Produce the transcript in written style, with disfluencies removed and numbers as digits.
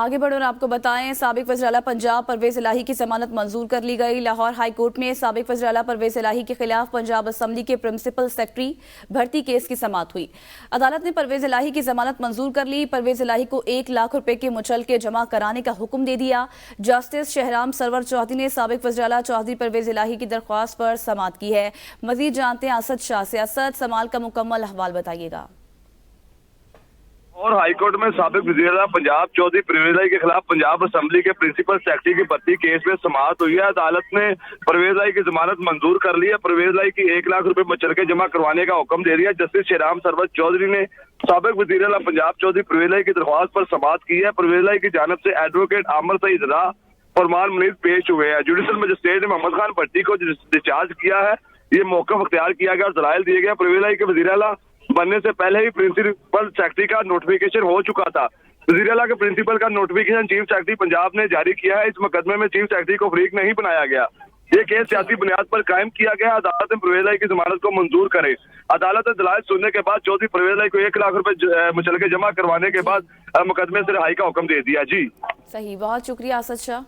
آگے بڑھو اور آپ کو بتائیں، سابق وزیر اعلیٰ پنجاب پرویز الہی کی ضمانت منظور کر لی گئی۔ لاہور ہائی کورٹ میں سابق وزیر اعلیٰ پرویز الہی کے خلاف پنجاب اسمبلی کے پرنسپل سیکرٹری بھرتی کیس کی سماعت ہوئی۔ عدالت نے پرویز الہی کی ضمانت منظور کر لی۔ پرویز الہی کو 1 لاکھ روپے کے مچلکے جمع کرانے کا حکم دے دیا۔ جسٹس شہرام سرور چودھری نے سابق وزیر اعلیٰ چودھری پرویز الہی کی درخواست پر سماعت کی ہے۔ مزید جانتے ہیں اسد شاہ سے۔ اسد، سماعت کا مکمل احوال بتائیے گا۔ اور ہائی کورٹ میں سابق وزیر اعلیٰ پنجاب چودھری پرویز الہی کے خلاف پنجاب اسمبلی کے پرنسپل سیکرٹری کی بھرتی کیس میں سماعت ہوئی ہے۔ عدالت نے پرویز الہی کی ضمانت منظور کر لی ہے۔ پرویز الہی کی 1 لاکھ روپے مچلکے جمع کروانے کا حکم دے دیا۔ جسٹس شہرام سرور چودھری نے سابق وزیر اعلیٰ پنجاب چودھری پرویز الہی کی درخواست پر سماعت کی ہے۔ پرویز الہی کی جانب سے ایڈوکیٹ عامر سعید رضا فرمان منیز پیش ہوئے ہیں۔ جوڈیشل مجسٹریٹ نے محمد خان بھٹی کو ڈسچارج کیا ہے۔ یہ موقف اختیار کیا گیا اور دلائل دیے گئے۔ پرویز الہی کے وزیر اعلیٰ بننے سے پہلے ہی پرنسپل سیکرٹری کا نوٹیفیکیشن ہو چکا تھا۔ وزیر اعلیٰ کے پرنسپل کا نوٹیفیکیشن چیف سیکرٹری پنجاب نے جاری کیا ہے۔ اس مقدمے میں چیف سیکرٹری کو فریق نہیں بنایا گیا۔ یہ کیس سیاسی بنیاد پر قائم کیا گیا۔ عدالت نے پرویز الہی کی ضمانت کو منظور کرے۔ عدالت نے دلائل سننے کے بعد چودھری پرویز الہی کو 1 لاکھ روپے مچلکے جمع کروانے کے بعد مقدمے سے رہائی کا حکم دے دیا۔ جی صحیح، بہت شکریہ اسد شاہ۔